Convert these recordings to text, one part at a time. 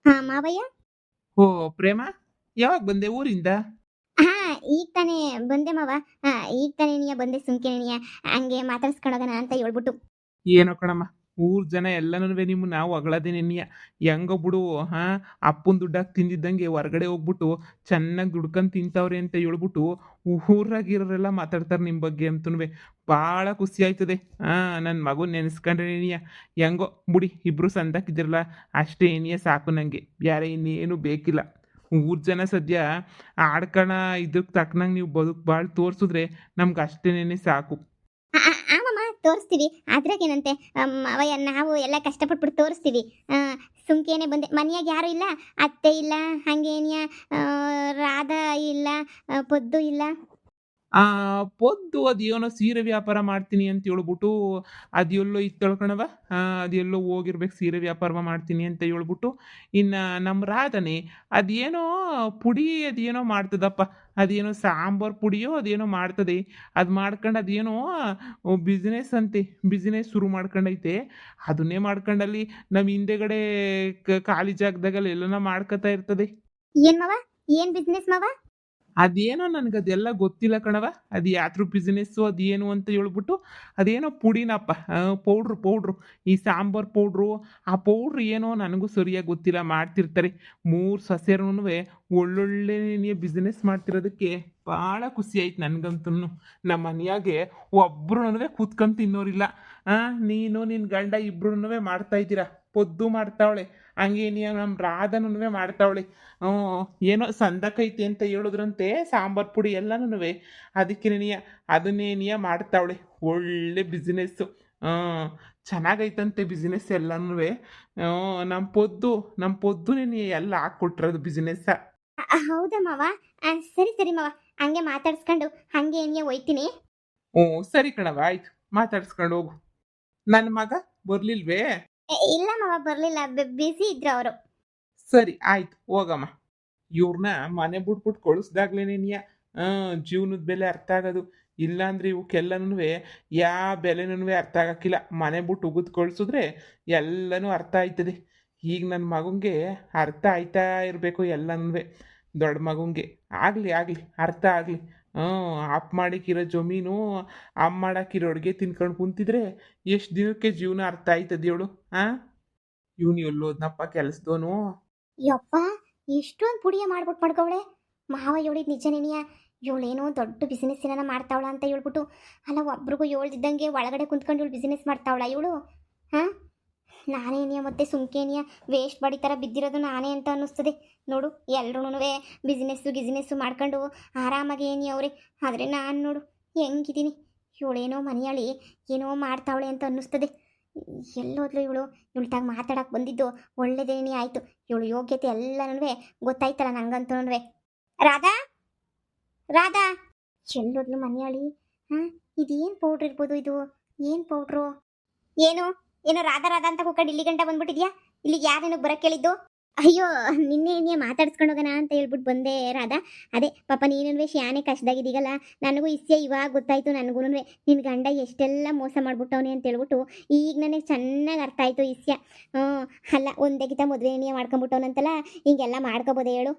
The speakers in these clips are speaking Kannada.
ಹಾ ಮಾವಯ್ಯ. ಓ ಪ್ರೇಮ, ಯಾವಾಗ ಬಂದೆ ಊರಿಂದ? ಹಾ, ಈಗ ತಾನೇ ಬಂದೆ ಮಾವ. ಹಾ, ಈಗ ತಾನೇ ನೀಯ ಬಂದೆ ಸುಮ್ಕೆ ಹಂಗೆ ಮಾತಾಡ್ಸ್ಕೊಂಡೋಗೋಣ ಅಂತ ಹೇಳ್ಬಿಟ್ಟು. ಏನೋ ಕಣಮ್ಮ, ಊರ್ ಜನ ಎಲ್ಲನೂ ನಿಮ್ಮ ನಾವು ಅಗಳದೆ ನೆನ್ನಿಯ ಹೆಂಗೋ ಬಿಡು. ಹಾ, ಅಪ್ಪನ ದುಡ್ಡಾಗಿ ತಿಂದಿದ್ದಂಗೆ ಹೊರ್ಗಡೆ ಹೋಗ್ಬಿಟ್ಟು ಚೆನ್ನಾಗಿ ದುಡ್ಕೊಂಡು ತಿಂತವ್ರೆ ಅಂತ ಹೇಳ್ಬಿಟ್ಟು ಊರಾಗಿರೋರೆಲ್ಲ ಮಾತಾಡ್ತಾರೆ ನಿಮ್ಮ ಬಗ್ಗೆ ಅಂತನೂ ಭಾಳ ಖುಷಿ ಆಯ್ತದೆ. ಹಾ, ನನ್ನ ಮಗು ನೆನೆಸ್ಕೊಂಡ್ರೆ ನೆನಿಯ ಹೆಂಗೋ ಬಿಡಿ, ಇಬ್ರು ಸಂದಾಕಿದ್ರಲ್ಲ ಅಷ್ಟೇ ಏನಿಯ ಸಾಕು ನನಗೆ, ಬೇರೆ ಇನ್ನೇನು ಬೇಕಿಲ್ಲ. ಊರ್ ಜನ ಸದ್ಯ ಆಡ್ಕಣ ಇದಕ್ಕೆ ತಕ್ಕನಂಗೆ ನೀವು ಬದುಕು ಭಾಳ ತೋರಿಸಿದ್ರೆ ನಮ್ಗೆ ಅಷ್ಟೇನೇನೆ ಸಾಕು. ಆಮಮ್ಮ ತೋರಿಸ್ತೀವಿ, ಅದ್ರಾಗೇನಂತೆ. ಮಾವಯ್ಯ, ನಾವು ಎಲ್ಲ ಕಷ್ಟಪಟ್ಬಿಟ್ಟು ತೋರಿಸ್ತೀವಿ. ಸುಮ್ಕೇನೆ ಬಂದೆ, ಮನೆಯಾಗ ಯಾರು ಇಲ್ಲ, ಅತ್ತೆ ಇಲ್ಲ, ಹಂಗೇನಿಯ ರಾಧಾ ಇಲ್ಲ, ಪೊದ್ದು ಇಲ್ಲ. ಆ ಪೊದ್ದು ಅದೇನೋ ಸೀರೆ ವ್ಯಾಪಾರ ಮಾಡ್ತೀನಿ ಅಂತ ಹೇಳ್ಬಿಟ್ಟು ಅದೆಲ್ಲೋ ಇತ್ತು ಕಣವ. ಅದೆಲ್ಲೋ ಹೋಗಿರ್ಬೇಕು, ಸೀರೆ ವ್ಯಾಪಾರ ಮಾಡ್ತೀನಿ ಅಂತ ಹೇಳ್ಬಿಟ್ಟು. ಇನ್ನು ನಮ್ಮ ರಾಧನೆ ಅದೇನೋ ಪುಡಿ ಅದೇನೋ ಮಾಡ್ತದಪ್ಪ. ಅದೇನೋ ಸಾಂಬಾರು ಪುಡಿಯೋ ಅದೇನೋ ಮಾಡ್ತದೆ. ಅದು ಮಾಡ್ಕೊಂಡು ಅದೇನೋ ಬಿಸ್ನೆಸ್ ಅಂತೆ, ಬಿಸ್ನೆಸ್ ಶುರು ಮಾಡ್ಕೊಂಡೈತೆ. ಅದನ್ನೇ ಮಾಡ್ಕೊಂಡಲ್ಲಿ ನಮ್ಮ ಹಿಂದೆಗಡೆ ಖಾಲಿ ಜಾಗದಾಗಲ್ಲಿ ಎಲ್ಲನ ಮಾಡ್ಕೊತಾ ಇರ್ತದೆ. ಏನ್ ಮಾವ, ಏನ್ ಬಿಸ್ನೆಸ್ ಮಾವ? ಅದೇನೋ ನನಗದೆಲ್ಲ ಗೊತ್ತಿಲ್ಲ ಕಣವ. ಅದು ಯಾತ್ರ ಬಿಸ್ನೆಸ್ಸು ಅದೇನು ಅಂತ ಹೇಳ್ಬಿಟ್ಟು ಅದೇನೋ ಪುಡಿನಪ್ಪ, ಪೌಡ್ರು ಈ ಸಾಂಬಾರು ಪೌಡ್ರು. ಆ ಪೌಡ್ರು ಏನೋ ನನಗೂ ಸರಿಯಾಗಿ ಗೊತ್ತಿಲ್ಲ, ಮಾಡ್ತಿರ್ತಾರೆ. ಮೂರು ಸೊಸೆರೂ ಒಳ್ಳೊಳ್ಳೆ ಬಿಸ್ನೆಸ್ ಮಾಡ್ತಿರೋದಕ್ಕೆ ಭಾಳ ಖುಷಿ ಆಯ್ತು ನನಗಂತೂ. ನಮ್ಮ ಮನೆಯಾಗೆ ಒಬ್ರು ಕೂತ್ಕೊಂಡು ತಿನ್ನೋರಿಲ್ಲ. ನೀನು ನಿನ್ನ ಗಂಡ ಇಬ್ರು ಮಾಡ್ತಾ ಇದ್ದೀರಾ. ಪೊದ್ದು ಮಾಡ್ತಾವಳೆ, ಹಂಗೆ ನಮ್ಮ ರಾಧನೂ ಮಾಡ್ತಾವಳೆ. ಏನೋ ಸಂದಕೈತಿ ಅಂತ ಹೇಳಿದ್ರಂತೆ, ಸಾಂಬಾರು ಪುಡಿ ಎಲ್ಲನೂ ಅದಕ್ಕೆ ಅದನ್ನೇನಿಯ ಮಾಡ್ತಾವಳೆ. ಒಳ್ಳೆ ಬಿಸ್ನೆಸ್ಸು. ಚೆನ್ನಾಗೈತಂತೆ ಬಿಸ್ನೆಸ್ ಎಲ್ಲನೂ. ನಮ್ಮ ಪೊದ್ದು ನೀನು ಎಲ್ಲ ಹಾಕ್ಕೊಟ್ರದು ಬಿಸ್ನೆಸ್ಸ. ಹೌದಾ ಮಾವ? ಸರಿ ಸರಿ ಮಾವ, ಹಂಗೆ ಮಾತಾಡ್ಸ್ಕೊಂಡು ಹಂಗೆ ಏನಿಯ ಹೋಯ್ತೀನಿ. ಹ್ಞೂ ಸರಿ ಕಣವ, ಆಯ್ತು, ಮಾತಾಡ್ಸ್ಕೊಂಡು ಹೋಗು. ನನ್ನ ಮಗ ಬರ್ಲಿಲ್ವೇ? ಇಲ್ಲ ಮಾವ, ಬರ್ಲಿಲ್ಲ, ಬಿಸಿ ಇದ್ರು ಅವರು. ಸರಿ ಆಯ್ತು, ಹೋಗಮ್ಮ. ಇವ್ರನ್ನ ಮನೆ ಬಿಟ್ಬಿಟ್ಟು ಕಳಿಸ್ದಾಗ್ಲೇನೇನಿಯ ಜೀವನದ ಬೆಲೆ ಅರ್ಥ ಆಗೋದು. ಇಲ್ಲಾಂದ್ರೆ ಇವಕ್ಕೆಲ್ಲನೂ ಯಾವ ಬೆಲೆನೂ ಅರ್ಥ ಆಗಕ್ಕಿಲ್ಲ. ಮನೆ ಬಿಟ್ಟು ಉಗಿದು ಕಳಿಸಿದ್ರೆ ಎಲ್ಲನೂ ಅರ್ಥ ಆಯ್ತದೆ. ಈಗ ನನ್ನ ಮಗಂಗೆ ಅರ್ಥ ಆಯ್ತಾ ಇರಬೇಕು ಎಲ್ಲನೂ. ದೊಡ್ಡ ಮಗಂಗೆ ಆಗಲಿ ಅರ್ಥ ಆಗಲಿ. ಅಪ್ ಮಾಡಕ್ಕಿರೋ ಜಮೀನು ಅಮ್ಮ ಮಾಡಕ್ಕಿರೋ ಅಡುಗೆ ತಿನ್ಕೊಂಡು ಕುಂತಿದ್ರೆ ಎಷ್ಟು ದಿನಕ್ಕೆ ಜೀವನ ಅರ್ಥ ಆಯ್ತದೆ ಹೇಳು. ಇವನು ಎಲ್ಲೋದ್ನಪ್ಪ ಕೆಲಸದವನು. ಯಪ್ಪ, ಇಷ್ಟೊಂದು ಪುಡಿಯ ಮಾಡ್ಬಿಟ್ಟು ಮಾಡ್ಕವಳೆ. ಮಾವ ಹೇಳಿದ್ ನಿಜನೇನಿಯ, ಇವಳೇನೋ ದೊಡ್ಡ ಬಿಸ್ನೆಸ್ ಏನಾರ ಮಾಡ್ತಾವಳ ಅಂತ ಹೇಳ್ಬಿಟ್ಟು. ಅಲ್ಲ, ಒಬ್ರಿಗೂ ಹೇಳ್ದಿದ್ದಂಗೆ ಒಳಗಡೆ ಕುಂತ್ಕೊಂಡು ಇವಳು ಬಿಸ್ನೆಸ್ ಮಾಡ್ತಾವಳ ಇವಳು. ಹಾಂ, ನಾನೇನಿಯ ಮತ್ತೆ ಸುಮ್ಕೇನಿಯ ವೇಸ್ಟ್ ಬಾಡಿ ಥರ ಬಿದ್ದಿರೋದು ನಾನೇ ಅಂತ ಅನ್ನಿಸ್ತದೆ. ನೋಡು, ಎಲ್ರೂ ಗಿಸ್ನೆಸ್ಸು ಮಾಡ್ಕೊಂಡು ಆರಾಮಾಗಿ ಏನಿ ಅವ್ರೆ. ಆದರೆ ನಾನು ನೋಡು ಹೆಂಗಿದ್ದೀನಿ. ಇವಳೇನೋ ಮನೆಯಾಳಿ ಏನೋ ಮಾಡ್ತಾವಳೆ ಅಂತ ಅನ್ನಿಸ್ತದೆ. ಎಲ್ಲೋದ್ಲು ಇವಳು ತಾಗ ಮಾತಾಡಕ್ಕೆ ಬಂದಿದ್ದು ಒಳ್ಳೇದೇನೇ ಆಯಿತು. ಇವಳು ಯೋಗ್ಯತೆ ಎಲ್ಲನೂ ಗೊತ್ತಾಯ್ತಲ್ಲ ನಂಗಂತೂ. ರಾಧಾ, ರಾಧಾ, ಎಲ್ಲೋದ್ಲು ಮನೆಯಾಳಿ? ಹಾಂ, ಇದೇನು ಪೌಡ್ರ್ ಇರ್ಬೋದು ಇದು? ಏನು ಪೌಡ್ರು? ಏನು ಏನೋ ರಾಧಾ ರಾಧಾ ಅಂತ ಕೂಕೊಂಡು ಇಲ್ಲಿ ಗಂಟ ಬಂದ್ಬಿಟ್ಟಿದ್ಯಾ? ಇಲ್ಲಿಗೆ ಯಾರೇನು ಬರಕ್ಕೆ ಕೇಳಿದ್ದು? ಅಯ್ಯೋ, ನಿನ್ನೆ ಮಾತಾಡ್ಸ್ಕೊಂಡು ಹೋಗೋಣ ಅಂತ ಹೇಳ್ಬಿಟ್ಟು ಬಂದೆ ರಾಧಾ. ಅದೇ ಪಾಪ ನೀನು ಶಾನೆ ಕಷ್ಟದಾಗಿದ್ದೀಗಲ್ಲ, ನನಗೂ ಇಸ್ಯ ಇವಾಗ ಗೊತ್ತಾಯ್ತು. ನನಗೂ ನಿನ್ನ ಗಂಡ ಎಷ್ಟೆಲ್ಲ ಮೋಸ ಮಾಡ್ಬಿಟ್ಟವನೆ ಅಂತ ಹೇಳ್ಬಿಟ್ಟು ಈಗ ನನಗೆ ಚೆನ್ನಾಗಿ ಅರ್ಥ ಆಯ್ತು ಇಸ್ಯ. ಅಲ್ಲ, ಒಂದೇ ಗಿತ ಮದುವೆ ಮಾಡ್ಕೊಂಬಿಟ್ಟವನಂತಲ್ಲ, ಹಿಂಗೆಲ್ಲ ಮಾಡ್ಕೋಬೋದೇ ಹೇಳು?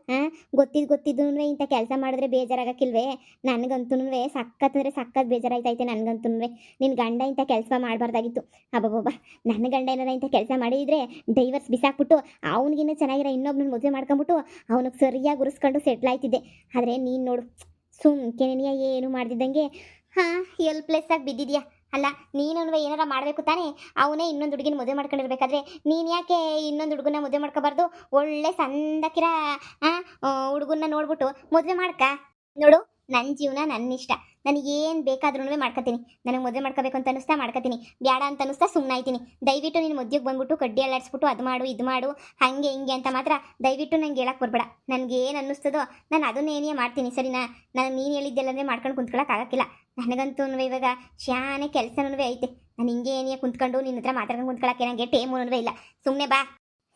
ಗೊತ್ತಿದ್ದು ಇಂಥ ಕೆಲಸ ಮಾಡಿದ್ರೆ ಬೇಜಾರಾಗಕ್ಕಿಲ್ವೇ? ನನಗಂತೂ ಸಖತ್ ಅಂದರೆ ಸಖತ್ ಬೇಜಾರಾಯ್ತೈತೆ ನನಗಂತೂ. ನಿನ್ನ ಗಂಡ ಇಂಥ ಕೆಲಸ ಮಾಡಬಾರ್ದಾಗಿತ್ತು. ಅಬ್ಬಬ್ಬಬ್ಬ, ನನ್ನ ಗಂಡ ಏನಾರ ಇಂಥ ಕೆಲಸ ಮಾಡಿದ್ರೆ ಡೈವರ್ಸ್ ಬಿಸಾಕ್ಬಿಟ್ಟು ಅವನಿಗಿನ್ನ ಚೆನ್ನಾಗಿರೋ ಇನ್ನೊಬ್ಬನ ಮದುವೆ ಮಾಡ್ಕೊಂಬಿಟ್ಟು ಅವನಿಗೆ ಸರಿಯಾಗಿ ಉರಿಸ್ಕೊಂಡು ಸೆಟ್ಲ್ ಆಯ್ತಿದ್ದೆ. ಆದರೆ ನೀನು ನೋಡು, ಸುಮ್ಕೆನೆಯ ಏನು ಮಾಡ್ತಿದ್ದಂಗೆ ಹೆಲ್ಪ್ಲೆಸ್ ಆಗಿ ಬಿದ್ದಿದ್ಯಾ. ಅಲ್ಲ, ನೀನು ಏನಾರ ಮಾಡಬೇಕು ತಾನೇ? ಅವನೇ ಇನ್ನೊಂದು ಹುಡುಗಿನ ಮದುವೆ ಮಾಡ್ಕೊಂಡಿರ್ಬೇಕಾದ್ರೆ ನೀನು ಯಾಕೆ ಇನ್ನೊಂದು ಹುಡುಗನ ಮದುವೆ ಮಾಡ್ಕೋಬಾರ್ದು? ಒಳ್ಳೆ ಸಂದಕಿರ ಹುಡುಗನ್ನ ನೋಡ್ಬಿಟ್ಟು ಮದುವೆ ಮಾಡ್ಕ. ನೋಡು, ನನ್ನ ಜೀವನ ನನ್ನ ಇಷ್ಟ, ನನಗೇನು ಬೇಕಾದ್ರೂ ಮಾಡ್ಕೊತೀನಿ. ನನಗೆ ಮದುವೆ ಮಾಡ್ಕೋಬೇಕು ಅಂತ ಅನ್ನಿಸ್ತಾ ಮಾಡ್ಕೊತೀನಿ, ಬೇಡ ಅಂತ ಅನ್ನಿಸ್ತಾ ಸುಮ್ಮನೆ ಆಯ್ತೀನಿ. ದಯವಿಟ್ಟು ನೀನು ಮದುವೆಗೆ ಬಂದ್ಬಿಟ್ಟು ಕಡ್ಡಿ ಅಲ್ಲಾಡಿಸ್ಬಿಟ್ಟು ಅದು ಮಾಡು ಇದು ಮಾಡು ಹಾಗೆ ಹಿಂಗೆ ಅಂತ ಮಾತ್ರ ದಯವಿಟ್ಟು ನಂಗೆ ಹೇಳಕ್ಕೆ ಬರಬೇಡ. ನನಗೇನು ಅನ್ನಿಸ್ತದೋ ನಾನು ಅದನ್ನೇನೇ ಮಾಡ್ತೀನಿ, ಸರಿನಾ? ನಾನು ನೀನು ಹೇಳಿದ್ದೆಲ್ಲಂದರೆ ಮಾಡ್ಕೊಂಡು ಕುಂತ್ಕೊಳ್ಳೋಕ್ಕಾಗಕ್ಕಿಲ್ಲ. ನನಗಂತೂ ಇವಾಗ ಶಾನೆ ಕೆಲಸನೂ ಐತೆ. ನಾನು ಹಿಂಗೆ ಏನೇ ಕುಂತ್ಕೊಂಡು ನಿನ್ನ ಹತ್ರ ಮಾತಾಡ್ಕೊಂಡು ಕುಂತ್ಕೊಳ್ಳೋಕ್ಕೆ ನನಗೆ ಟೇಮೂ ಇಲ್ಲ. ಸುಮ್ಮನೆ ಬಾ.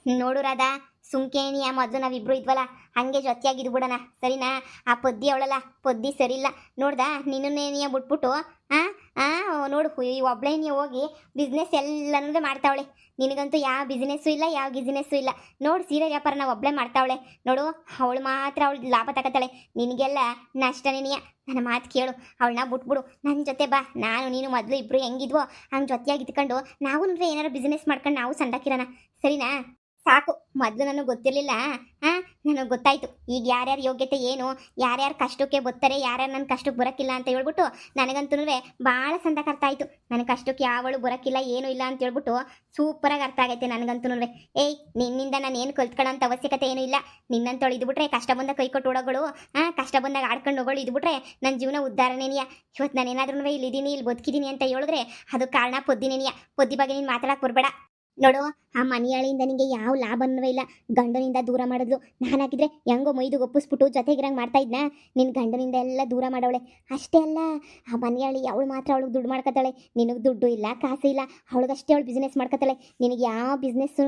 ನೋಡು ರಾಧಾ, ಸುಮ್ಕೇನಿಯ ಮೊದಲು ನಾವಿಬ್ರು ಇದ್ವಲ್ಲ ಹಂಗೆ ಜೊತೆಯಾಗಿದ್ದು ಬಿಡೋಣ, ಸರಿನಾ? ಆ ಪೊದ್ದಿ ಅವಳಲ್ಲ, ಪೊದ್ದಿ ಸರಿಯಿಲ್ಲ. ನೋಡ್ದಾ, ನಿನ್ನೇನಿಯ ಬಿಟ್ಬಿಟ್ಟು ಆ ನೋಡು ಈ ಒಬ್ಳೇನಿ ಹೋಗಿ ಬಿಸ್ನೆಸ್ ಎಲ್ಲನೂ ಮಾಡ್ತಾವಳೆ. ನಿನಗಂತೂ ಯಾವ ಬಿಸ್ನೆಸ್ಸು ಇಲ್ಲ, ಯಾವ ಗಿಸ್ನೆಸ್ಸು ಇಲ್ಲ. ನೋಡು ಸೀರೆ ವ್ಯಾಪಾರನ ಒಬ್ಳೆ ಮಾಡ್ತಾವಳೆ. ನೋಡು ಅವಳು ಮಾತ್ರ ಅವಳು ಲಾಭ ತಗೋತಾಳೆ, ನಿನಗೆಲ್ಲ ನಷ್ಟ ನಿನಯ. ನನ್ನ ಮಾತು ಕೇಳು, ಅವಳನ್ನ ಬಿಟ್ಬಿಡು, ನನ್ನ ಜೊತೆ ಬಾ. ನಾನು ನೀನು ಮೊದಲು ಇಬ್ಬರು ಹೆಂಗಿದ್ವೋ ಹಂಗೆ ಜೊತೆಯಾಗಿ ಇದ್ಕೊಂಡು ನಾವು ಏನಾರು ಬಿಸ್ನೆಸ್ ಮಾಡ್ಕೊಂಡು ನಾವು ಸಂಡಾಕಿರೋಣ, ಸರಿನಾ? ಸಾಕು, ಮೊದಲು ನನಗೆ ಗೊತ್ತಿರಲಿಲ್ಲ, ನನಗೆ ಗೊತ್ತಾಯ್ತು ಈಗ ಯಾರ್ಯಾರ ಯೋಗ್ಯತೆ ಏನು, ಯಾರ್ಯಾರ ಕಷ್ಟಕ್ಕೆ ಬರ್ತಾರೆ, ಯಾರ್ಯಾರು ನನ್ನ ಕಷ್ಟಕ್ಕೆ ಬರೋಕ್ಕಿಲ್ಲ ಅಂತ ಹೇಳ್ಬಿಟ್ಟು ನನಗಂತೂ ಭಾಳ ಸಂದಕ್ಕೆ ಅರ್ಥ ಆಯಿತು. ನನ್ನ ಕಷ್ಟಕ್ಕೆ ಯಾವಳು ಬರೋಕ್ಕಿಲ್ಲ ಏನೂ ಇಲ್ಲ ಅಂತ ಹೇಳ್ಬಿಟ್ಟು ಸೂಪರಾಗಿ ಅರ್ಥ ಆಗೈತೆ ನನಗಂತೂ. ಏಯ್, ನಿನ್ನಿಂದ ನಾನು ಏನು ಕಲ್ತ್ಕೊಳ್ಳೋಂಥ ಅವಶ್ಯಕತೆ ಏನೂ ಇಲ್ಲ. ನಿನ್ನಂತೇಳಿ ಇದ್ಬಿಟ್ರೆ ಕಷ್ಟ ಬಂದಾಗ ಕೈ ಕೊಟ್ಟು ಓಡೋಗಳು, ಕಷ್ಟ ಬಂದಾಗ ಆಡ್ಕೊಂಡು ಹೋಗೋಳು ಇದ್ಬಿಟ್ರೆ ನನ್ನ ಜೀವನ ಉದ್ಧಾರನೇನಿಯ. ಇವತ್ತು ನಾನು ಏನಾದ್ರೂ ಇಲ್ಲಿದ್ದೀನಿ, ಇಲ್ಲಿ ಬದುಕಿದ್ದೀನಿ ಅಂತ ಹೇಳಿದ್ರೆ ಅದು ಕಾರಣ ಪೊದ್ದಿನೇನಿಯ. ಪೊದ್ದಿ ಬಗ್ಗೆ ನೀನು ಮಾತಾಡಕ್ಕೆ ಬರಬೇಡ. ನೋಡು, ಆ ಮನೆಯಾಳಿಂದ ನಿಂಗೆ ಯಾವ ಲಾಭನೂ ಇಲ್ಲ. ಗಂಡನಿಂದ ದೂರ ಮಾಡಿದ್ಲು. ನಾನು ಹಾಕಿದ್ರೆ ಹೆಂಗೋ ಮೊಯ್ದು ಒಪ್ಪಿಸ್ಬಿಟ್ಟು ಜೊತೆಗಿರಂಗೆ ಮಾಡ್ತಾ ಇದ್ನ. ನಿನ್ನ ಗಂಡನಿಂದ ಎಲ್ಲ ದೂರ ಮಾಡವಳೆ. ಅಷ್ಟೇ ಅಲ್ಲ, ಆ ಮನೆಯಾಳಿ ಅವಳು ಮಾತ್ರ ಅವಳಿಗೆ ದುಡ್ಡು ಮಾಡ್ಕೊತಾಳೆ. ನಿನಗೆ ದುಡ್ಡು ಇಲ್ಲ, ಕಾಸು ಇಲ್ಲ, ಅವಳಿಗಷ್ಟೇ ಅವಳು ಬಿಸ್ನೆಸ್ ಮಾಡ್ಕೊತಾಳೆ. ನಿನಗೆ ಯಾವ ಬಿಸ್ನೆಸ್ಸೂ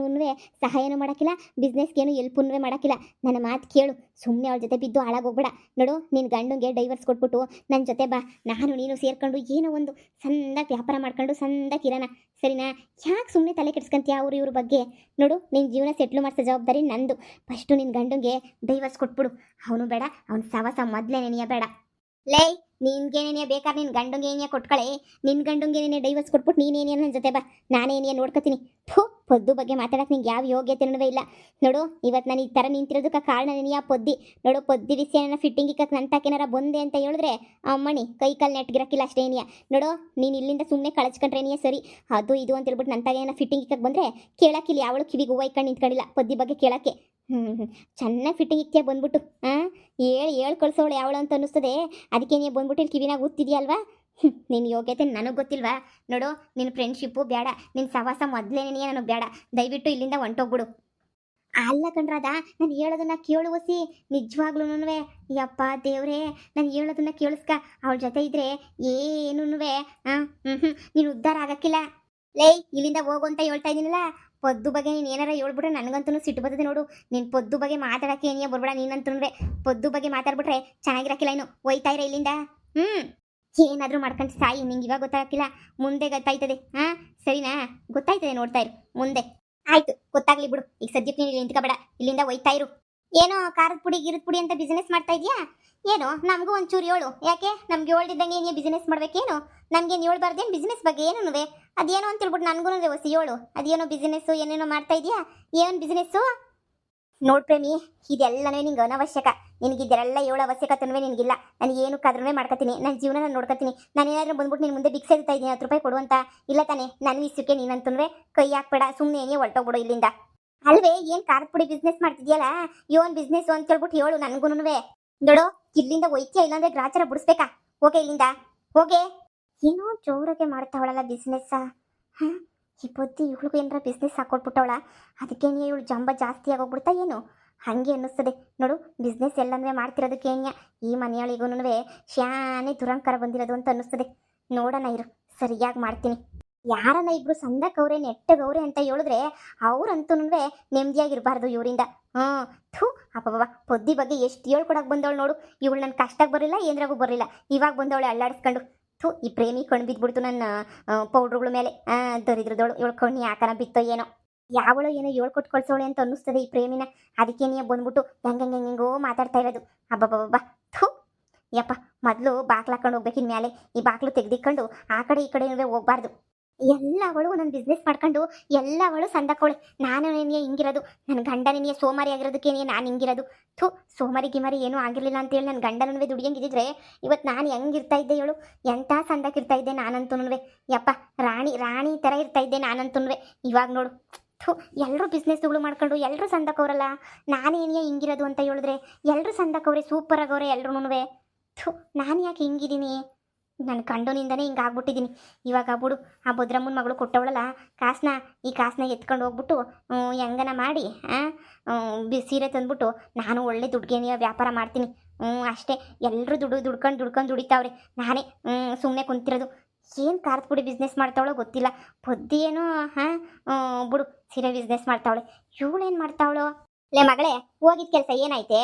ಸಹಾಯನೂ ಮಾಡೋಕ್ಕಿಲ್ಲ, ಬಿಸ್ನೆಸ್ಗೇನು ಎಲ್ಪೂ ಮಾಡೋಕ್ಕಿಲ್ಲ. ನನ್ನ ಮಾತು ಕೇಳು, ಸುಮ್ಮನೆ ಅವಳ ಜೊತೆ ಬಿದ್ದು ಹಾಳಾಗೋಗ್ಬೇಡ. ನೋಡು, ನಿನ್ನ ಗಂಡಂಗೆ ಡೈವರ್ಸ್ ಕೊಟ್ಬಿಟ್ಟು ನನ್ನ ಜೊತೆ ಬಾ. ನಾನು ನೀನು ಸೇರ್ಕೊಂಡು ಏನೋ ಒಂದು ಸಂದಾಗಿ ವ್ಯಾಪಾರ ಮಾಡ್ಕೊಂಡು ಸಂದಾಗಿ ಇರೋಣ, ಸರಿನಾ? ಯಾಕೆ ಸುಮ್ಮನೆ ತಲೆ ಕೆಡ್ಸ್ಕೊಂತೀಯ ಅವ್ರು ಇವ್ರ ಬಗ್ಗೆ? ನೋಡು, ನಿನ್ನ ಜೀವನ ಸೆಟ್ಲು ಮಾಡಿಸೋ ಜವಾಬ್ದಾರಿ ನಂದು. ಫಸ್ಟು ನಿನ್ನ ಗಂಡಂಗೆ ಡೈವರ್ಸ್ ಕೊಟ್ಬಿಡು. ಅವನು ಬೇಡ, ಅವ್ನ ಸವಾಸ ಮೊದಲೇ ನೆನೆಯ ಬೇಡ. ಲೇ, ನಿನ್ಗೇನೇನೇ ಬೇಕಾದ್ರೆ ನಿನ್ನ ಗಂಡಂಗೆ ಏನೇ ಕೊಟ್ಕೊಳ್ಳಿ. ನಿನ್ನ ಗಂಡಂಗೆ ಏನೇ ಡೈವರ್ಸ್ ಕೊಟ್ಬಿಟ್ಟು ನೀನೇನೇ ನನ್ನ ಜೊತೆ ಬಾ, ನಾನೇನೇ ನೋಡ್ಕೊತೀನಿ. ಪೊದ್ದು ಬಗ್ಗೆ ಮಾತಾಡಕ್ಕೆ ನಿಂಗೆ ಯಾವ ಯೋಗ್ಯತೆನೂ ಇಲ್ಲ. ನೋಡು, ಇವತ್ತು ನಾನು ಈ ಥರ ನಿಂತಿರೋದಕ್ಕೆ ಕಾರಣ ನೀನು ಪೊದ್ದಿ. ನೋಡು, ಪೊದ್ದಿ ವಿಷಯನ ಫಿಟ್ಟಿಂಗ್ ಇಕ್ಕಕ್ಕೆ ನಂತಕ್ಕೇನಾರ ಬಂದೆ ಅಂತ ಹೇಳಿದ್ರೆ ಅಮ್ಮಣಿ ಕೈ ಕಾಲು ನೆಟ್ಗಿರಕ್ಕಿಲ್ಲ ಅಷ್ಟೇ ಏನಿಯ. ನೋಡು, ನೀನು ಇಲ್ಲಿಂದ ಸುಮ್ಮನೆ ಕಳಚ್ಕೊಂಡ್ರೇನಿಯ ಸರಿ. ಅದು ಇದು ಅಂತ ಹೇಳ್ಬಿಟ್ಟು ನಂತಾಗೇನ ಫಿಟ್ಟಿಂಗ್ ಇಕ್ಕಕ್ಕೆ ಬಂದರೆ ಕೇಳಕ್ಕಿಲ್ಲ, ಯಾವಳು ಕಿವಿಗೆ ಹೂವು ಇಕ್ಕೊಂಡು ನಿಂತ್ಕೊಂಡಿಲ್ಲ ಪೊದ್ದಿ ಬಗ್ಗೆ ಕೇಳೋಕ್ಕೆ. ಚೆನ್ನಾಗಿ ಫಿಟ್ಟಿಂಗ್ ಇಕ್ಕೇ ಬಂದ್ಬಿಟ್ಟು ಹೇಳಿ ಕಳ್ಸೋಳು ಯಾವಳು ಅಂತ ಅನ್ನಿಸ್ತದೆ. ಅದಕ್ಕೆ ನೀನು ಬಂದ್ಬಿಟ್ಟು ಇಲ್ಲಿ ಕಿವಿನಾಗ ಕೂತಿದ್ಯಲ್ವಾ? ನಿನ್ನ ಯೋಗ್ಯತೆ ನನಗೆ ಗೊತ್ತಿಲ್ವಾ? ನೋಡು, ನಿನ್ನ ಫ್ರೆಂಡ್ಶಿಪ್ಪು ಬೇಡ, ನಿನ್ನ ಸವಾಸ ಮೊದಲೇನೇ ನನಗೆ ಬೇಡ. ದಯವಿಟ್ಟು ಇಲ್ಲಿಂದ ಹೊಂಟೋಗ್ಬಿಡು. ಅಲ್ಲ ಕಣ್ರಾದ, ನಾನು ಹೇಳೋದನ್ನ ಕೇಳು ವಸಿ. ನಿಜವಾಗ್ಲೂ ಯಪ್ಪ ದೇವ್ರೇ, ನಾನು ಹೇಳೋದನ್ನ ಕೇಳಿಸ್ಕ. ಅವಳ ಜೊತೆ ಇದ್ರೆ ಏನೂ ನೀನು ಉದ್ಧಾರ ಆಗಕ್ಕಿಲ್ಲ. ಲೇ, ಇಲ್ಲಿಂದ ಹೋಗು ಅಂತ ಹೇಳ್ತಾ ಇದ್ದೀನಲ್ಲ. ಪೊದ್ದು ಬಗ್ಗೆ ನೀನು ಏನಾರ ಹೇಳ್ಬಿಟ್ರೆ ನನಗಂತೂ ಸಿಟ್ಟು ಬರ್ತದೆ. ನೋಡು, ನೀನು ಪೊದ್ದು ಬಗ್ಗೆ ಮಾತಾಡೋಕ್ಕೆ ಏನಿಯ ಬರ್ಬೇಡ. ನೀನಂತೂ ಪೊದ್ದು ಬಗ್ಗೆ ಮಾತಾಡ್ಬಿಟ್ರೆ ಚೆನ್ನಾಗಿರಕ್ಕಿಲ್ಲ. ಇನ್ನು ಒಯ್ತಾ ಇರ ಇಲ್ಲಿಂದ. ಏನಾದರೂ ಮಾಡ್ಕೊಂಡು ಸಾಯಿ. ನಿಂಗೆ ಇವಾಗ ಗೊತ್ತಾಗಿಲ್ಲ, ಮುಂದೆ ಗೊತ್ತಾಯ್ತದೆ. ಸರಿನಾ? ಗೊತ್ತಾಯ್ತದೆ, ನೋಡ್ತಾ ಇರು ಮುಂದೆ. ಆಯ್ತು, ಗೊತ್ತಾಗ್ಲಿ ಬಿಡು. ಈಗ ಸದ್ಯಕ್ಕೆ ನೀನು ನಿಂತ್ಕೋಬೇಡ, ಇಲ್ಲಿಂದ ಒಯ್ತಾ ಇರು. ಏನೋ ಖಾರದ ಪುಡಿ ಗಿರದ ಪುಡಿ ಅಂತ ಬಿಸ್ನೆಸ್ ಮಾಡ್ತಾ ಇದೆಯಾ? ಏನೋ ನಮಗೂ ಒಂಚೂರು ಹೇಳು. ಯಾಕೆ ನಮ್ಗೆ ಹೇಳ್ದಿದ್ದಂಗೆ ಏನೇ ಬಿಸ್ನೆಸ್ ಮಾಡ್ಬೇಕೇನು? ನಮ್ಗೇನು ಹೇಳ್ಬಾರ್ದೇನು ಬಿಸ್ನೆಸ್ ಬಗ್ಗೆ? ಏನೂ ಅದೇನೋ ಅಂತ ಹೇಳ್ಬಿಟ್ಟು ನನಗೂ ಹೊಸಿ ಹೇಳು. ಅದೇನೋ ಬಿಸ್ನೆಸ್ಸು ಏನೇನೋ ಮಾಡ್ತಾ ಇದೆಯಾ? ಏನು ಬಿಸ್ನೆಸ್ಸು? ನೋಡ್ ಪ್ರೇಮಿ, ಇದೆಲ್ಲನೇ ನಿಂಗೆ ಅನವಶ್ಯಕ. ನಿನಗಿದ್ದೆಲ್ಲ ಹೇಳೋ ಅವಶ್ಯಕತೆ ನಿನಗಿಲ್ಲ. ನಾನು ಏನು ಕಾದ್ರೂ ಮಾಡ್ಕೊತೀನಿ, ನನ್ನ ಜೀವನ ನಾನು ನೋಡ್ಕೊತೀನಿ. ನಾನು ಏನಾದರೂ ಬಂದ್ಬಿಟ್ಟು ನಿನ್ನ ಮುಂದೆ ಭಿಕ್ಷೆ ಇರ್ತಾ ಇದ್ದೀನಿ, 10 ರೂಪಾಯಿ ಕೊಡುವಂತ ಇಲ್ಲ ತಾನೆ? ನನ್ನ ವಿಷಯಕ್ಕೆ ನೀನಂತೂ ಕೈ ಹಾಕ್ಬೇಡ, ಸುಮ್ಮನೆ ಏನೇ ಹೊರಟೋಗ್ಬಿಡು ಇಲ್ಲಿಂದ. ಅಲ್ವೇ, ಏನು ಖಾರದ ಪುಡಿ ಬಿಸ್ನೆಸ್ ಮಾಡ್ತಿದ್ಯಲ್ಲ, ಏನು ಬಿಸ್ನೆಸ್ ಅಂತ ಹೇಳ್ಬಿಟ್ಟು ಹೇಳು ನನಗೂ. ನೋಡು, ಇಲ್ಲಿಂದ ಒಯ್ತೀಯ, ಇಲ್ಲಾಂದ್ರೆ ಗ್ರಾಚಾರ ಬಿಡಿಸ್ಬೇಕಾ? ಹೋಗೆ ಇಲ್ಲಿಂದ, ಹೋಗೆ. ಏನೋ ಜೋರಾಗೆ ಮಾಡ್ತಾವಳಲ್ಲ ಬಿಸ್ನೆಸ್ಸ. ಈ ಬುದ್ಧಿ ಇವಳಿಗೂ ಏನಾರ ಬಿಸ್ನೆಸ್ ಹಾಕೊಟ್ಬಿಟ್ಟವಳ, ಅದಕ್ಕೇನೆ ಇವಳು ಜಂಬ ಜಾಸ್ತಿ ಆಗೋಗ್ಬಿಡ್ತಾ ಏನು? ಹಾಗೆ ಅನ್ನಿಸ್ತದೆ. ನೋಡು, ಬಿಸ್ನೆಸ್ ಎಲ್ಲಂದ್ರೆ ಮಾಡ್ತಿರೋದಕ್ಕೇನ್ಯ ಈ ಮನೆಯೊಳಿಗೂ ಶಾನೆ ದುರಂಕಾರ ಬಂದಿರೋದು ಅಂತ ಅನ್ನಿಸ್ತದೆ. ನೋಡೋಣ ಇರು, ಸರಿಯಾಗಿ ಮಾಡ್ತೀನಿ. ಯಾರನ್ನ ಇಬ್ರು ಸಂದಕ್ಕವ್ರೆ ನೆಟ್ಟಗವ್ರೆ ಅಂತ ಹೇಳಿದ್ರೆ ಅವ್ರಂತೂ ನೆಮ್ಮದಿಯಾಗಿರ್ಬಾರ್ದು ಇವರಿಂದ. ಅಪ್ಪಬ್ಬ, ಪೊದ್ದಿ ಬಗ್ಗೆ ಎಷ್ಟು ಹೇಳ್ಕೊಡಕ್ಕೆ ಬಂದವಳು ನೋಡು. ಇವಳು ನನ್ನ ಕಷ್ಟಕ್ಕೆ ಬರಲಿಲ್ಲ, ಏನ್ರಾಗೂ ಬರಲಿಲ್ಲ, ಇವಾಗ ಬಂದವಳೆ ಅಳ್ಳಾಡಿಸ್ಕೊಂಡು. ಈ ಪ್ರೇಮಿ ಕಣ್ಣು ಬಿದ್ದುಬಿಡ್ತು ನನ್ನ ಪೌಡ್ರುಗಳ ಮೇಲೆ. ದರಿದ್ರದವಳು, ಇವಳು ಕಣ್ಣು ಯಾಕನ ಬಿತ್ತೋ ಏನೋ. ಯಾವಳು ಏನೋ ಹೇಳ್ಕೊಟ್ಟು ಕಳ್ಸೋಳೆ ಅಂತ ಅನ್ನಿಸ್ತದೆ ಈ ಪ್ರೇಮಿನ. ಅದಕ್ಕೆ ನೀ ಬಂದ್ಬಿಟ್ಟು ಹೆಂಗೆಂಗೆಂಗೋ ಮಾತಾಡ್ತಾ ಇರೋದು. ಅಬ್ಬಬ್ಬಬ್ಬ, ಯಪ್ಪ, ಮೊದಲು ಬಾಕ್ಲು ಹಾಕೊಂಡು ಹೋಗ್ಬೇಕಿನ ಮೇಲೆ. ಈ ಬಾಕ್ಲು ತೆಗೆದಿಕ್ಕೊಂಡು ಆ ಕಡೆ ಈ ಕಡೆ ಹೋಗ್ಬಾರ್ದು. ಎಲ್ಲವಳು ನನ್ನ ಬಿಸ್ನೆಸ್ ಮಾಡ್ಕೊಂಡು ಎಲ್ಲವಳು ಸಂದಕೋಳೆ. ನಾನು ನಿನಗೆ ಹಿಂಗಿರೋದು, ನನ್ನ ಗಂಡ ನಿನಗೆ ಸೋಮಾರಿ ಆಗಿರೋದಕ್ಕೇನೆ ನಾನು ಹಿಂಗಿರೋದು. ಸೋಮಾರಿ ಗಿಮಾರಿ ಏನೂ ಆಗಿರಲಿಲ್ಲ ಅಂತೇಳಿ ನನ್ನ ಗಂಡನೂ ದುಡಿಯಂಗಿದ್ರೆ ಇವತ್ತು ನಾನು ಹೆಂಗಿರ್ತಾ ಇದ್ದೆ ಹೇಳು? ಎಂಥ ಸಂದಕ್ಕಿರ್ತಾ ಇದ್ದೆ ನಾನಂತೂ. ಯಪ್ಪ, ರಾಣಿ ಥರ ಇರ್ತಾ ಇದ್ದೆ ನಾನಂತೂ. ಇವಾಗ ನೋಡು, ಎಲ್ಲರೂ ಬಿಸ್ನೆಸ್ಗಳು ಮಾಡ್ಕೊಂಡು ಎಲ್ಲರೂ ಸಂದಕವ್ರಲ್ಲ. ನಾನೇನೇ ಹಿಂಗಿರೋದು ಅಂತ ಹೇಳಿದ್ರೆ ಎಲ್ಲರೂ ಸಂದಕವ್ರೆ, ಸೂಪರ್ ಆಗವ್ರೆ ಎಲ್ರೂ. ನಾನು ಯಾಕೆ ಹಿಂಗಿದ್ದೀನಿ? ನನ್ನ ಗಂಡನಿಂದನೇ ಹಿಂಗೆ ಆಗ್ಬಿಟ್ಟಿದ್ದೀನಿ. ಇವಾಗ ಬಿಡು, ಆ ಭದ್ರಮ್ಮನ ಮಗಳು ಕೊಟ್ಟವಳಲ್ಲ ಕಾಸನ್ನ, ಈ ಕಾಸನ್ನ ಎತ್ಕೊಂಡು ಹೋಗ್ಬಿಟ್ಟು ಹೆಂಗನ ಮಾಡಿ ಸೀರೆ ತಂದ್ಬಿಟ್ಟು ನಾನು ಒಳ್ಳೆ ದುಡ್ಡಿಗೆ ವ್ಯಾಪಾರ ಮಾಡ್ತೀನಿ. ಅಷ್ಟೇ, ಎಲ್ಲರೂ ದುಡ್ಕೊಂಡು ದುಡಿತಾವ್ರೆ. ನಾನೇ ಸುಮ್ಮನೆ ಕುಂತಿರೋದು. ಏನು ಖಾರದ ಪುಡಿ ಬಿಸ್ನೆಸ್ ಮಾಡ್ತಾವಳೋ ಗೊತ್ತಿಲ್ಲ. ಪೊದ್ದಿ ಏನೋ ಬಿಡು, ಸೀರೆ ಬಿಸ್ನೆಸ್ ಮಾಡ್ತಾವಳೆ. ಇವಳೇನು ಮಾಡ್ತಾವಳೋ? ಲೇ ಮಗಳೇ, ಹೋಗಿದ್ದ ಕೆಲಸ ಏನಾಯ್ತೆ?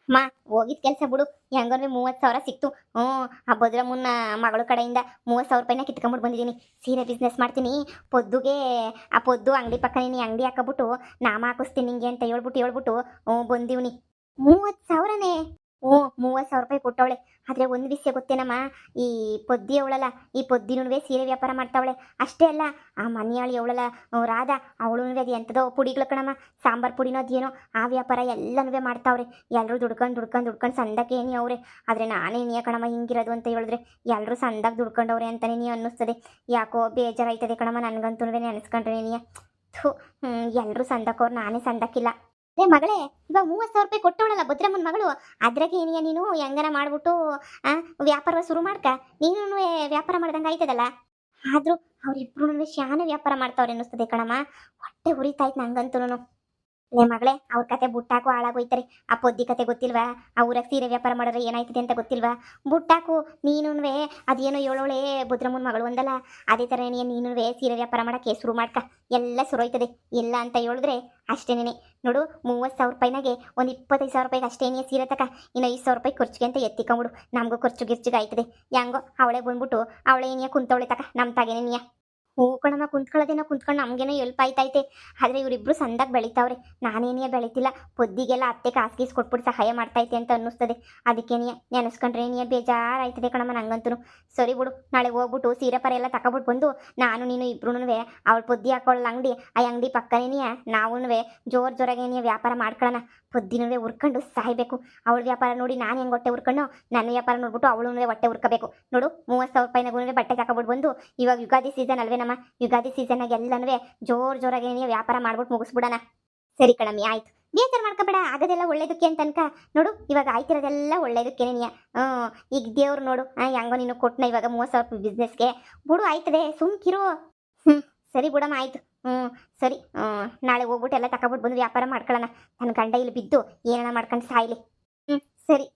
ಅಮ್ಮ ಹೋಗಿದ್ ಕೆಲಸ ಬಿಡು, ಹೆಂಗಂದ್ರೆ 30,000 ಸಿಕ್ತು. ಹ್ಞೂ, ಆ ಭದ್ರಮ್ಮನ ಮಗಳ ಕಡೆಯಿಂದ 30,000 ರೂಪಾಯಿನ ಕಿತ್ಕೊಂಬಿಟ್ಟು ಬಂದಿದ್ದೀನಿ. ಸೀರೆ ಬಿಸ್ನೆಸ್ ಮಾಡ್ತೀನಿ. ಪೊದ್ದುಗೆ ಆ ಪೊದ್ದು ಅಂಗಡಿ ಪಕ್ಕ ನೀನು ಅಂಗಡಿ ಹಾಕಬಿಟ್ಟು ನಾಮ ಹಾಕಿಸ್ತೀನಿ ನಿಂಗೆ ಅಂತ ಹೇಳ್ಬಿಟ್ಟು ಬಂದೀವ್ನಿ. 30,000ನೇ? ಹ್ಞೂ, 30,000 ರೂಪಾಯಿ ಕೊಟ್ಟವಳೆ. ಆದರೆ ಒಂದು ವಿಷಯ ಗೊತ್ತೇನಮ್ಮ, ಈ ಪೊದ್ದಿ ಅವಳಲ್ಲ, ಈ ಪೊದ್ದಿನೂ ಸೀರೆ ವ್ಯಾಪಾರ ಮಾಡ್ತಾವಳೆ. ಅಷ್ಟೇ ಅಲ್ಲ, ಆ ಮನೆಯಾಳಿ ಅವಳಲ್ಲ, ರಾಧಾ, ಅವಳು ಅದು ಎಂಥದೋ ಪುಡಿಗಳು ಕಣಮ್ಮ, ಸಾಂಬಾರು ಪುಡಿನೋ ಅದೇನೋ, ಆ ವ್ಯಾಪಾರ ಎಲ್ಲನೂ ಮಾಡ್ತಾವ್ರೆ. ಎಲ್ಲರೂ ದುಡ್ಕೊಂಡು ಸಂದಕ್ಕೆ ಏನಿ ಅವ್ರೆ. ಆದರೆ ನಾನೇ ನೀ ಕಣಮ್ಮ ಹಿಂಗಿರೋದು ಅಂತ ಹೇಳಿದ್ರೆ ಎಲ್ಲರೂ ಸಂದಾಗ ದುಡ್ಕೊಂಡವ್ರೆ ಅಂತಲೇ ನೀ ಅನ್ನಿಸ್ತದೆ. ಯಾಕೋ ಬೇಜಾರಾಯ್ತದೆ ಕಣಮ್ಮ ನನಗಂತೂ ನೆನೆಸ್ಕೊಂಡ್ರೆ ನೀ. ಥೂ, ಎಲ್ಲರೂ ಸಂದಕ್ಕವ್ರು, ನಾನೇ ಸಂದಕ್ಕಿಲ್ಲ. ಏ ಮಗಳೇ, ಇವಾಗ 30,000 ರೂಪಾಯಿ ಕೊಟ್ಟವಳಲ್ಲ ಭದ್ರಮ್ಮನ ಮಗಳು, ಅದ್ರಾಗೆ ಏನಿಯ ನೀನು ಹೆಂಗಾರ ಮಾಡ್ಬಿಟ್ಟು ವ್ಯಾಪಾರ ಶುರು ಮಾಡ್ಕ. ನೀನು ವ್ಯಾಪಾರ ಮಾಡ್ದಂಗೆ ಆಯ್ತದಲ್ಲ. ಆದರೂ ಅವರಿಬ್ರು ಶಾನೆ ವ್ಯಾಪಾರ ಮಾಡ್ತಾವ್ರೆ ಅನ್ನಿಸ್ತದೆ ಕಣಮ್ಮ. ಹೊಟ್ಟೆ ಉರಿತಾಯ್ತು ನಂಗಂತೂ. ಲೇ ಮಗಳೇ, ಅವ್ರ ಕತೆ ಬುಟ್ಟಾಕು ಹಾಳಾಗೋಯ್ತಾರೆ. ಆ ಪೊದ್ದಿ ಕತೆ ಗೊತ್ತಿಲ್ವಾ? ಆ ಊರಾಗ ಸೀರೆ ವ್ಯಾಪಾರ ಮಾಡಿದ್ರೆ ಏನಾಯ್ತದೆ ಅಂತ ಗೊತ್ತಿಲ್ವಾ? ಬುಟ್ಟಾಕು. ನೀನುವೆ ಅದೇನೋ ಹೇಳೋಳೆ ಭದ್ರಮ್ಮನ ಮಗಳು ಒಂದಲ್ಲ, ಅದೇ ಥರ ನೀನುವೆ ಸೀರೆ ವ್ಯಾಪಾರ ಮಾಡೋಕ್ಕೆ ಶುರು ಮಾಡ್ಕ. ಎಲ್ಲ ಶುರುವಾಯ್ತದೆ. ಇಲ್ಲ ಅಂತ ಹೇಳಿದ್ರೆ ಅಷ್ಟೇನೇ ನೋಡು. 30,000 ರೂಪಾಯಿನಾಗೆ ಒಂದು 25,000 ರೂಪಾಯಿಗೆ ಅಷ್ಟೇನೇ ಸೀರೆ ತಕ. ಇನ್ನು 5,000 ರೂಪಾಯಿ ಖರ್ಚಿಗೆ ಅಂತ ಎತ್ತಿಕೊಂಬಿಡು. ನಮಗೂ ಖರ್ಚಿಗೆ ಆಯ್ತದೆ. ಹೆಂಗೋ ಅವಳೆ ಬಂದ್ಬಿಟ್ಟು ಅವಳೆ ಏನಿಯ ಕುಂತವಳೆ ತಕ, ನಮ್ಮ ತಾಗೇನೆ ನೀಯ. ಹೂ ಕಣಮ್ಮ, ಕುಂತ್ಕೊಂಡು ನಮಗೇನೋ ಎಲ್ಪ್ ಆಯ್ತೈತೆ. ಆದರೆ ಇವರಿಬ್ರು ಸಂದಾಗ ಬೆಳಿತಾವ್ರೆ, ನಾನೇನಿಯ ಬೆಳಿತಿಲ್ಲ. ಪೊದ್ದಿಗೆಲ್ಲ ಅತ್ತೆ ಕಾಸ್ಗೀಸ್ ಕೊಟ್ಬಿಟ್ಟು ಸಹಾಯ ಮಾಡ್ತೈತೆ ಅಂತ ಅನ್ನಿಸ್ತದೆ. ಅದಕ್ಕೇನಿಯ ನೆನೆಸ್ಕೊಂಡ್ರೆ ಏನಿಯ ಬೇಜಾರಾಯ್ತದೆ ಕಣಮ್ಮ ನಂಗಂತೂ. ಸರಿ ಬಿಡು, ನಾಳೆ ಹೋಗ್ಬಿಟ್ಟು ಸೀರೆ ಪರ ಎಲ್ಲ ತಗೊಬಿಟ್ಟು ಬಂದು ನಾನು ನೀನು ಇಬ್ರು ಅವಳು ಪೊದ್ದಿ ಹಾಕೊಳ್ಳ ಅಂಗಡಿ, ಆ ಅಂಗಡಿ ಪಕ್ಕನೇನಿಯ ನಾವು ಜೋರಾಗೇನಿಯ ವ್ಯಾಪಾರ ಮಾಡ್ಕೊಳ್ಳೋಣ. ಪೊದ್ದಿನೂ ಉರ್ಕೊಂಡು ಸಾಯ್ಬೇಕು. ಅವಳ ವ್ಯಾಪಾರ ನೋಡಿ ನಾನು ಹೆಂಗೆ ಹೊಟ್ಟೆ ಉರ್ಕೊಂಡು, ನನ್ನ ವ್ಯಾಪಾರ ನೋಡ್ಬಿಟ್ಟು ಅವಳು ಹೊಟ್ಟೆ ಉರ್ಕೋಬೇಕು. ನೋಡು, 30,000 ರೂಪಾಯಿನಾಗೂ ಬಟ್ಟೆ ತಗೊಬಿಟ್ಟು ಬಂದು, ಇವಾಗ ಯುಗಾದಿ ಸೀಸನ್ ಅಲ್ವೇ ನಮ್ಮ, ಯುಗಾದಿ ಸೀಸನ್ನಾಗ ಎಲ್ಲನೂ ಜೋರಾಗಿ ವ್ಯಾಪಾರ ಮಾಡ್ಬಿಟ್ಟು ಮುಗಿಸ್ಬಿಡೋಣ. ಸರಿ ಕಣಮ್ಮಿ, ಆಯ್ತು. ಬೇಜಾರು ಮಾಡ್ಕೋಬೇಡ, ಆಗೋದೆಲ್ಲ ಒಳ್ಳೇದಕ್ಕೆ ಅಂತ ಅನ್ಕ. ನೋಡು, ಇವಾಗ ಆಯ್ತಿರೋದೆಲ್ಲ ಒಳ್ಳೇದಕ್ಕೇನೆಯ. ಈಗ ದೇವ್ರು ನೋಡು, ಹೆಂಗೋ ನೀನು ಕೊಟ್ಟನ ಇವಾಗ 30,000 ರೂಪಾಯಿ ಬಿಸ್ನೆಸ್ಗೆ. ಬಿಡು, ಆಯ್ತದೆ, ಸುಮ್ಕಿರು. ಸರಿ ಬಿಡಮ್ಮ, ಆಯ್ತು. ಸರಿ, ನಾಳೆ ಹೋಗ್ಬಿಟ್ಟು ಎಲ್ಲ ತಗೊಬಿಟ್ಟು ಬಂದು ವ್ಯಾಪಾರ ಮಾಡ್ಕೊಳ್ಳೋಣ. ನನ್ನ ಗಂಡ ಇಲ್ಲಿ ಬಿದ್ದು ಏನಾರ ಮಾಡ್ಕೊಂಡು ಸಾಯ್ಲಿ. ಸರಿ.